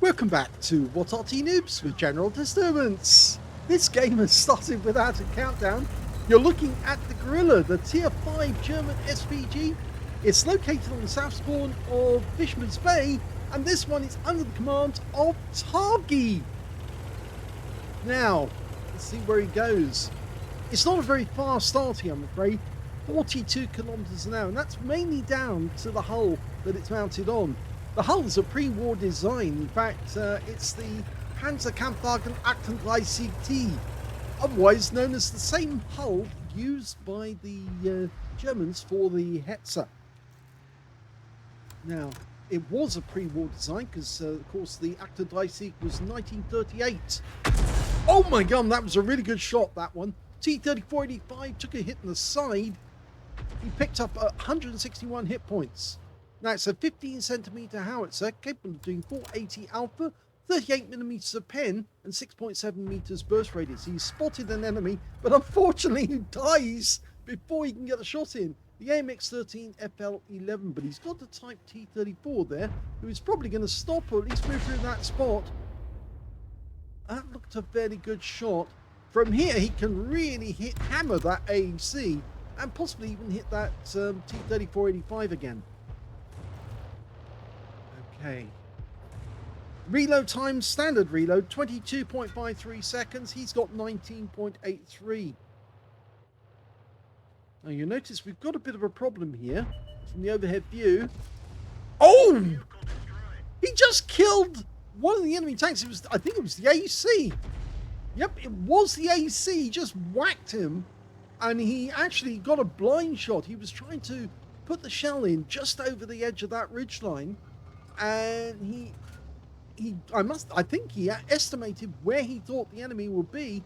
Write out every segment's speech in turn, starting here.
Welcome back to What Arty Noobs with General Disturbance. This game has started without a countdown. You're looking at the Grille, the Tier 5 German SPG. It's located on the south spawn of Fisherman's Bay, and this one is under the command of Targy. Now, let's see where he goes. It's not a very fast Arty, I'm afraid. 42 kilometers an hour, and that's mainly down to the hull that it's mounted on. The hull is a pre-war design. In fact, it's the Panzerkampfwagen 38 T, otherwise known as the same hull used by the Germans for the Hetzer. Now, it was a pre-war design because, of course, the 38 was 1938. Oh my god, that was a really good shot, that one. T-34-85 took a hit in the side. He picked up 161 hit points. Now, it's a 15 centimeter howitzer capable of doing 480 alpha, 38 millimeters of pen, and 6.7 meters burst radius. He's spotted an enemy, but unfortunately he dies before he can get a shot in. The AMX-13 FL-11, but he's got the Type T-34 there, who is probably going to stop or at least move through that spot. That looked a fairly good shot. From here, he can really hammer that AEC and possibly even hit that T-34-85 again. Okay. Reload time, standard reload, 22.53 seconds. He's got 19.83. Now you notice we've got a bit of a problem here from the overhead view. Oh! He just killed one of the enemy tanks. It was, I think it was the AC. Yep, it was the AC. He just whacked him, and he actually got a blind shot. He was trying to put the shell in just over the edge of that ridgeline, and I think he estimated where he thought the enemy would be,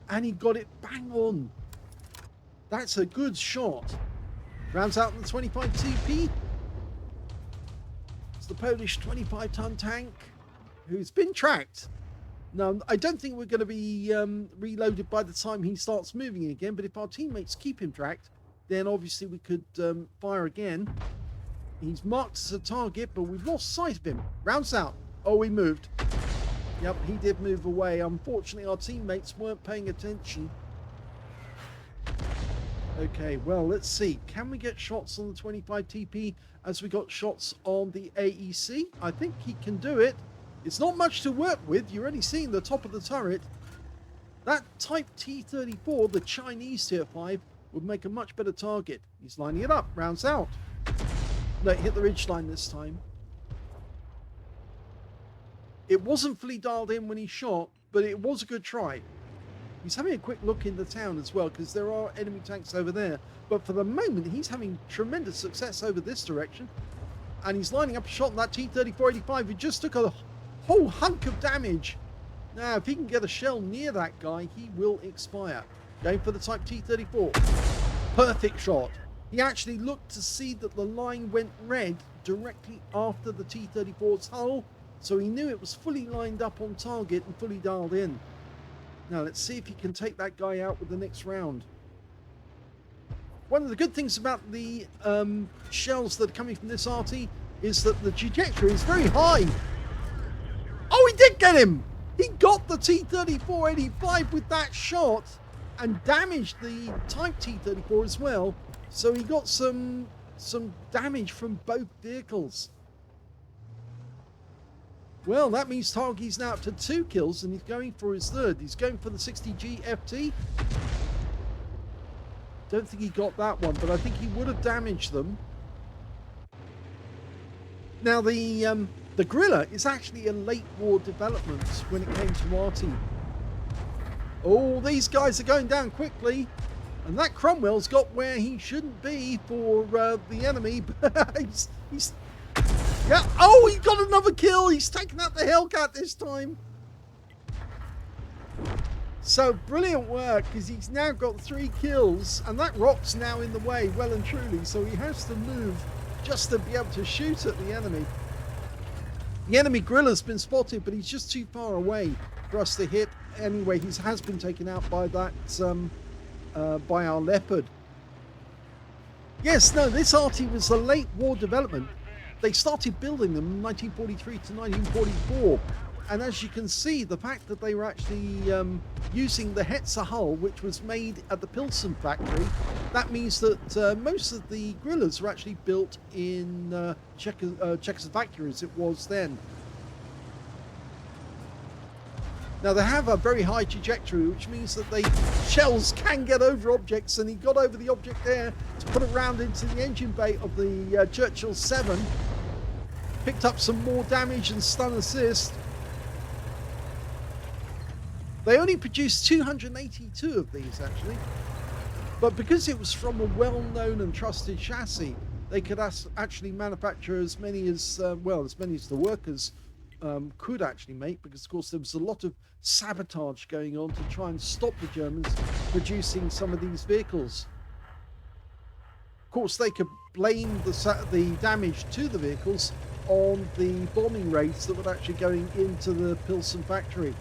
and he got it bang on. That's a good shot. Rounds out in the 25 TP. It's the Polish 25-ton tank who's been tracked. Now, I don't think we're going to be reloaded by the time he starts moving again, but if our teammates keep him tracked, then obviously we could fire again. He's marked as a target, but we've lost sight of him. Rounds out. Oh, he moved. Yep, he did move away. Unfortunately, our teammates weren't paying attention. Okay, well, let's see. Can we get shots on the 25 TP as we got shots on the AEC? I think he can do it. It's not much to work with. You're only seeing the top of the turret. That Type T-34, the Chinese Tier 5, would make a much better target. He's lining it up. Rounds out. No, hit the ridgeline this time. It wasn't fully dialed in when he shot, but it was a good try. He's having a quick look in the town as well, because there are enemy tanks over there. But for the moment, he's having tremendous success over this direction. And he's lining up a shot on that T-34-85, who just took a whole hunk of damage. Now, if he can get a shell near that guy, he will expire. Going for the Type T-34. Perfect shot. He actually looked to see that the line went red directly after the T-34's hull, so he knew it was fully lined up on target and fully dialed in. Now let's see if he can take that guy out with the next round. One of the good things about the shells that are coming from this Arty is that the trajectory is very high. Oh, he did get him! He got the T-34-85 with that shot and damaged the Type T-34 as well. So he got some damage from both vehicles. Well, that means Targy's now up to 2 kills, and he's going for his third. He's going for the 60G FT. Don't think he got that one, but I think he would have damaged them. Now, the Grille is actually a late war development when it came to Arty. Oh, these guys are going down quickly. And that Cromwell's got where he shouldn't be for the enemy. he's yeah. Oh, he got another kill. He's taken out the Hellcat this time. So brilliant work, because he's now got 3 kills, and that rock's now in the way, well and truly. So he has to move just to be able to shoot at the enemy. The enemy Grille's been spotted, but he's just too far away for us to hit. Anyway, he has been taken out by that by our Leopard. Yes, no, this Arty was a late war development. they started building them in 1943 to 1944. And as you can see, the fact that they were actually using the Hetzer hull, which was made at the Pilsen factory, that means that most of the Grillers were actually built in Czechoslovakia as it was then. Now they have a very high trajectory, which means that shells can get over objects, and he got over the object there to put it round into the engine bay of the Churchill 7. Picked up some more damage and stun assist. They only produced 282 of these actually, but because it was from a well-known and trusted chassis, they could actually manufacture as many as the workers could actually make, because of course there was a lot of sabotage going on to try and stop the Germans producing some of these vehicles. Of course, they could blame the damage to the vehicles on the bombing raids that were actually going into the Pilsen factory.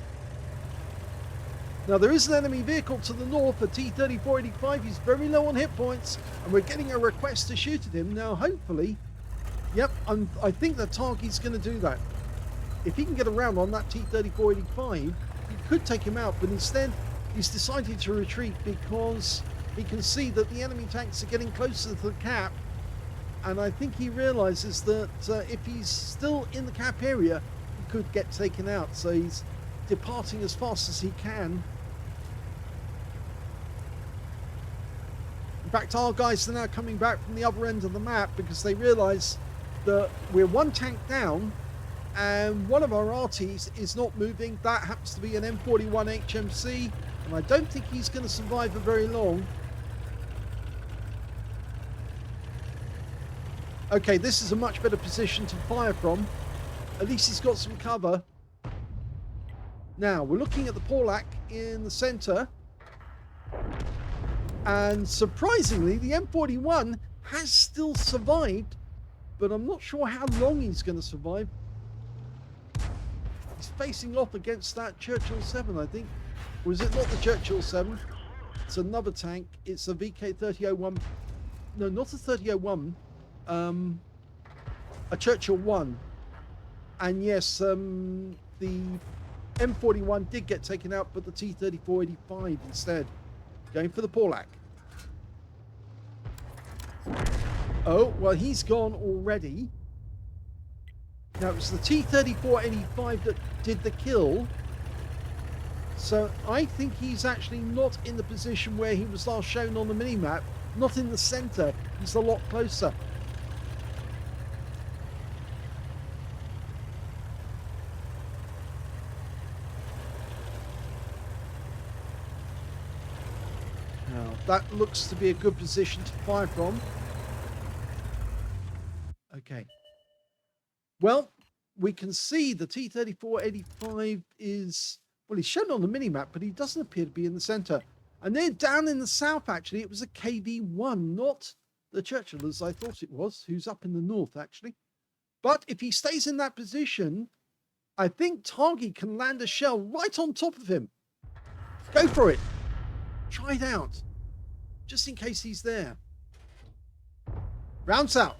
Now there is an enemy vehicle to the north, a T-3485. He's very low on hit points, and we're getting a request to shoot at him. Now hopefully, yep, I think that targy's going to do that. If he can get around on that T-3485, he could take him out, but instead he's decided to retreat because he can see that the enemy tanks are getting closer to the cap, and I think he realizes that if he's still in the cap area, he could get taken out, so he's departing as fast as he can. In fact, our guys are now coming back from the other end of the map because they realize that we're one tank down and one of our Artys is not moving. That happens to be an M41 HMC, and I don't think he's going to survive for very long. Okay, this is a much better position to fire from. At least he's got some cover. Now, we're looking at the Porlak in the center. And surprisingly, the M41 has still survived, but I'm not sure how long he's going to survive. He's facing off against that Churchill 7, I think. Or is it not the Churchill 7? It's another tank. It's a VK3001. No, not a 3001. A Churchill 1. And yes, the M41 did get taken out, but the T-3485 instead. Going for the Porlak. Oh, well, he's gone already. Now, it was the T-3485 that did the kill. So I think he's actually not in the position where he was last shown on the minimap. Not in the center. He's a lot closer. Now, that looks to be a good position to fire from. Okay. Well, we can see the T-3485 is, well, he's shown on the minimap, but he doesn't appear to be in the center. And then down in the south, actually, it was a KV-1, not the Churchill, as I thought it was, who's up in the north, actually. But if he stays in that position, I think targy can land a shell right on top of him. Go for it. Try it out. Just in case he's there. Rounds out.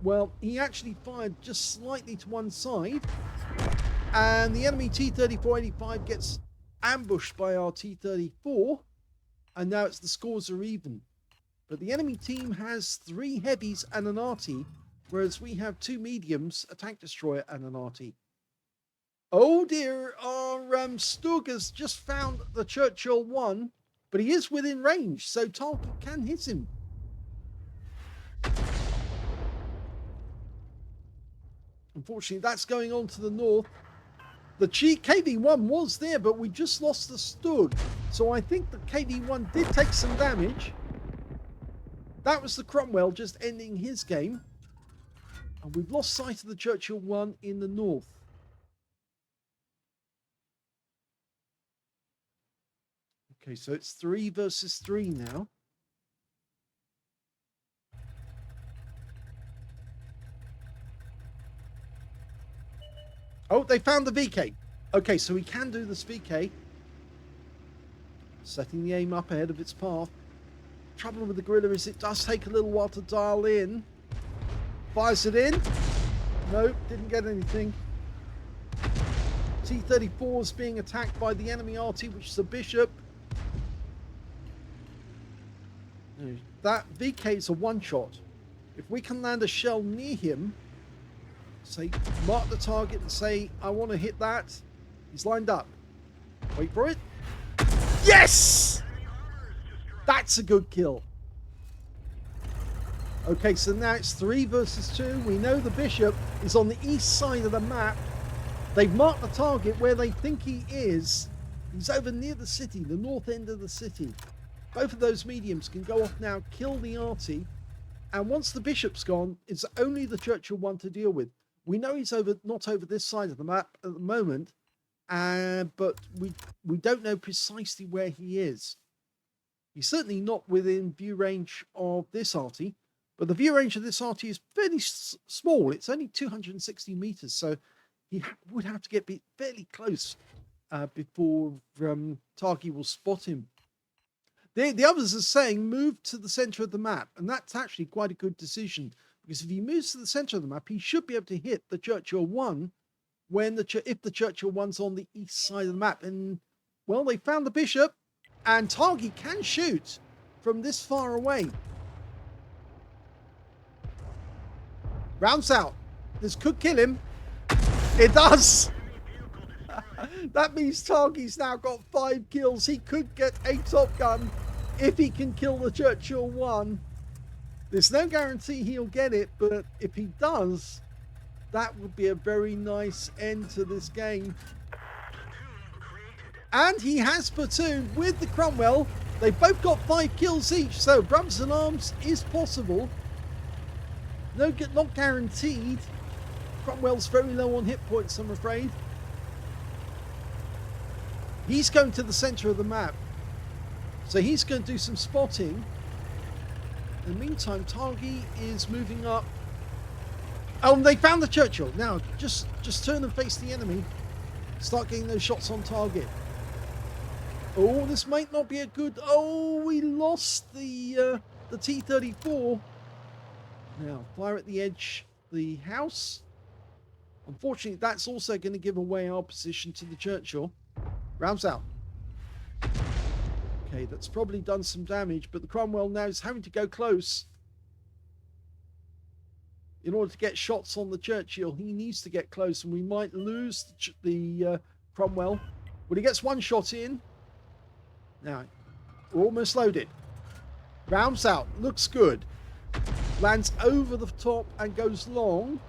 Well, he actually fired just slightly to one side, and the enemy T-3485 gets ambushed by our T-34, and now it's the scores are even. But the enemy team has 3 heavies and an Arty, whereas we have 2 mediums, a tank destroyer and an Arty. Oh dear, our Stug has just found the Churchill 1, but he is within range, so target can hit him. Unfortunately, that's going on to the north. The KV-1 was there, but we just lost the Stug. So I think the KV-1 did take some damage. That was the Cromwell just ending his game. And we've lost sight of the Churchill 1 in the north. Okay, so it's 3 versus 3 now. Oh, they found the VK. Okay, so we can do this VK. Setting the aim up ahead of its path. trouble with the Grille is it does take a little while to dial in. Fires it in. Nope, didn't get anything. T-34 is being attacked by the enemy Arty, which is a bishop. That VK is a one-shot. If we can land a shell near him, say, mark the target and say, I want to hit that. He's lined up. Wait for it. Yes! That's a good kill. Okay, so now it's 3 versus 2. We know the bishop is on the east side of the map. They've marked the target where they think he is. He's over near the city, the north end of the city. Both of those mediums can go off now, kill the Arty. And once the bishop's gone, it's only the Churchill one to deal with. We know he's not over this side of the map at the moment, but we don't know precisely where he is. He's certainly not within view range of this Arty, but the view range of this Arty is fairly small. It's only 260 meters, so he would have to get fairly close before targy will spot him. The others are saying move to the center of the map, and that's actually quite a good decision, because if he moves to the center of the map, he should be able to hit the Churchill 1 if the Churchill 1's on the east side of the map. And, well, they found the bishop, and targy can shoot from this far away. Rounds out. This could kill him. It does. That means targy's now got 5 kills. He could get a Top Gun if he can kill the Churchill 1. There's no guarantee he'll get it, but if he does, that would be a very nice end to this game. And he has platoon with the Cromwell. They've both got 5 kills each, so Brothers in Arms is possible. No, not guaranteed. Cromwell's very low on hit points, I'm afraid. He's going to the center of the map, so he's going to do some spotting. In the meantime, targy is moving up. Oh, they found the Churchill. Now, just turn and face the enemy. Start getting those shots on target. Oh, this might not be a good... Oh, we lost the T-34. Now, fire at the edge, the house. Unfortunately, that's also going to give away our position to the Churchill. Rounds out. Okay, that's probably done some damage, but the Cromwell now is having to go close. In order to get shots on the Churchill, he needs to get close, and we might lose the Cromwell. But he gets one shot in. Now, we're almost loaded. Rounds out. Looks good. Lands over the top and goes long.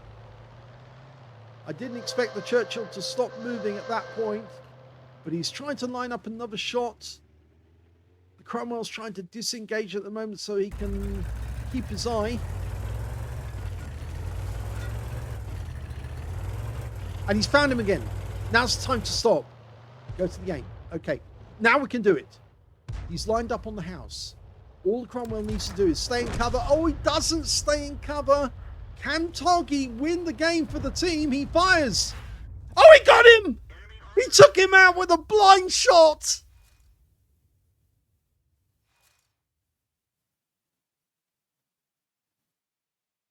I didn't expect the Churchill to stop moving at that point, but he's trying to line up another shot. The Cromwell's trying to disengage at the moment so he can keep his eye. And he's found him again. Now's the time to stop. Go to the aim. Okay, now we can do it. He's lined up on the house. All the Cromwell needs to do is stay in cover. Oh, he doesn't stay in cover. Can targy win the game for the team? He fires. Oh, he got him! He took him out with a blind shot.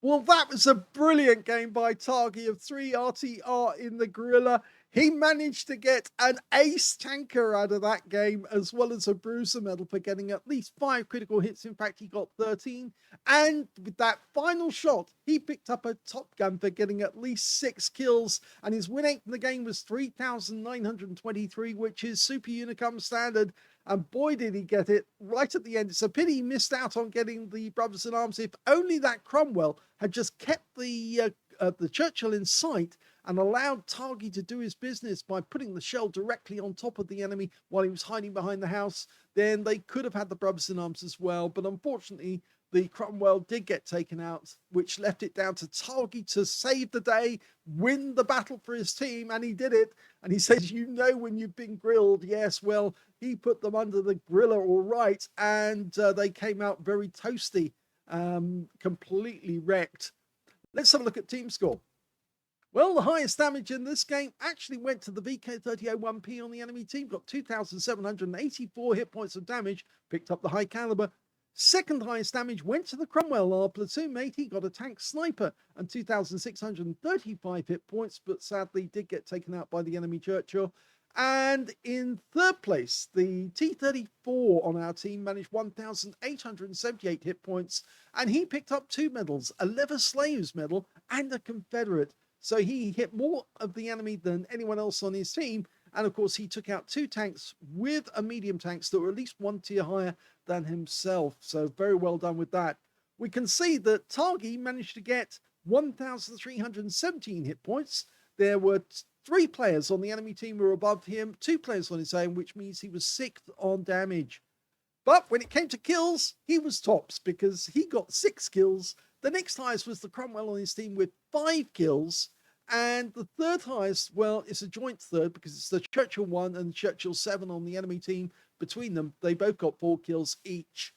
Well, that was a brilliant game by targy of 3 RTR in the Grille. He managed to get an ace tanker out of that game, as well as a bruiser medal for getting at least 5 critical hits. In fact, he got 13. And with that final shot, he picked up a Top Gun for getting at least 6 kills. And his win rate in the game was 3,923, which is Super Unicum standard. And boy, did he get it right at the end. It's a pity he missed out on getting the Brothers in Arms. If only that Cromwell had just kept the Churchill in sight and allowed targy to do his business by putting the shell directly on top of the enemy while he was hiding behind the house, then they could have had the Brothers in Arms as well. But unfortunately, the Cromwell did get taken out, which left it down to targy to save the day, win the battle for his team, and he did it. And he says, you know when you've been grilled. Yes, well, he put them under the griller all right, and they came out very toasty, completely wrecked. Let's have a look at team score. Well, the highest damage in this game actually went to the VK30-1P on the enemy team. Got 2,784 hit points of damage. Picked up the high caliber. Second highest damage went to the Cromwell, our platoon mate. He got a tank sniper and 2,635 hit points, but sadly did get taken out by the enemy Churchill. And in third place, the T-34 on our team managed 1,878 hit points, and he picked up 2 medals, a Leather Slaves medal and a Confederate. So he hit more of the enemy than anyone else on his team. And of course, he took out 2 tanks with a medium tanks that were at least 1 tier higher than himself. So very well done with that. We can see that Targy managed to get 1,317 hit points. There were 3 players on the enemy team who were above him, 2 players on his own, which means he was 6th on damage. But when it came to kills, he was tops because he got 6 kills. The next highest was the Cromwell on his team with 5 kills. And the third highest, well, it's a joint third because it's the Churchill 1 and the Churchill 7 on the enemy team. Between them, they both got 4 kills each.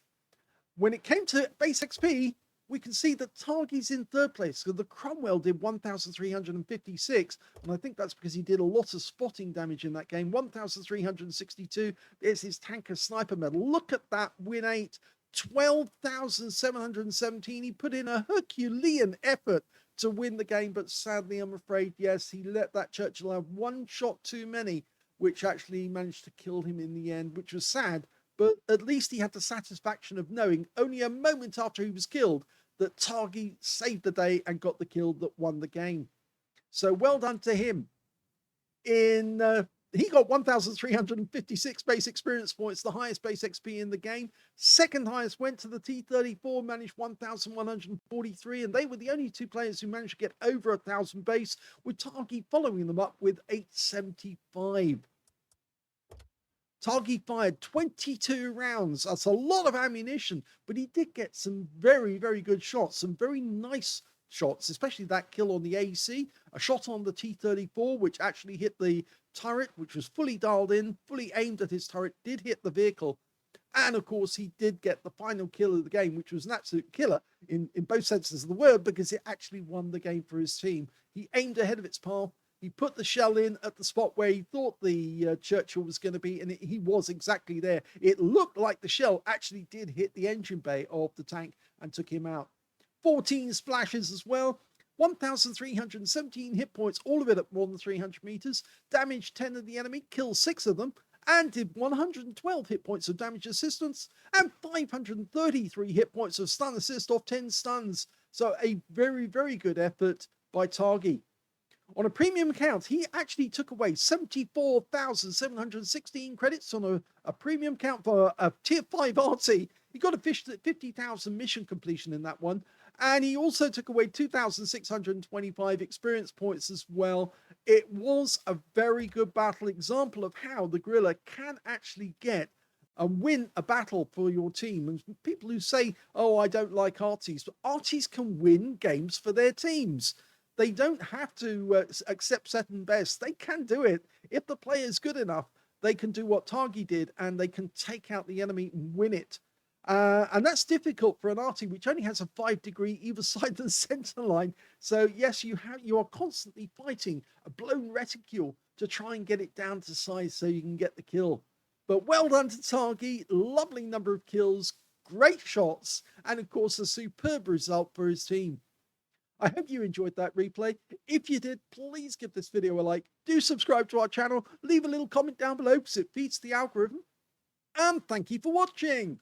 When it came to base XP, we can see that Targy's in third place. So the Cromwell did 1,356, and I think that's because he did a lot of spotting damage in that game. 1,362. There's his tanker sniper medal. Look at that win 8. 12,717. He put in a Herculean effort to win the game, but sadly, I'm afraid, yes, he let that Churchill have 1 shot too many, which actually managed to kill him in the end, which was sad. But at least he had the satisfaction of knowing only a moment after he was killed that Targy saved the day and got the kill that won the game. So well done to him. He got 1,356 base experience points, the highest base XP in the game. Second highest went to the T-34, managed 1,143, and they were the only 2 players who managed to get over 1,000 base, with Targy following them up with 875. Targy fired 22 rounds. That's a lot of ammunition, but he did get some very, very good shots, some very nice shots, especially that kill on the AC, a shot on the T-34, which actually hit the turret, which was fully dialed in, fully aimed at his turret, did hit the vehicle. And of course, he did get the final kill of the game, which was an absolute killer in both senses of the word, because it actually won the game for his team. He aimed ahead of its path. He put the shell in at the spot where he thought the Churchill was going to be, and he was exactly there. It looked like the shell actually did hit the engine bay of the tank and took him out. 14 splashes as well. 1,317 hit points, all of it at more than 300 meters. Damaged 10 of the enemy, killed 6 of them, and did 112 hit points of damage assistance and 533 hit points of stun assist off 10 stuns. So a very, very good effort by Targy. On a premium account, he actually took away 74,716 credits on a premium count for a tier 5 Arty. He got a 50,000 mission completion in that one. And he also took away 2,625 experience points as well. It was a very good battle example of how the Grille can actually get and win a battle for your team. And people who say, oh, I don't like Arties, but Arties can win games for their teams. They don't have to accept second best. They can do it. If the player is good enough, they can do what Targy did, and they can take out the enemy and win it. And that's difficult for an Arty, which only has a 5-degree either side of the center line. So yes, you are constantly fighting a blown reticule to try and get it down to size so you can get the kill. But well done to Targy. Lovely number of kills, great shots, and of course a superb result for his team. I hope you enjoyed that replay. If you did, please give this video a like. Do subscribe to our channel. Leave a little comment down below because it feeds the algorithm. And thank you for watching.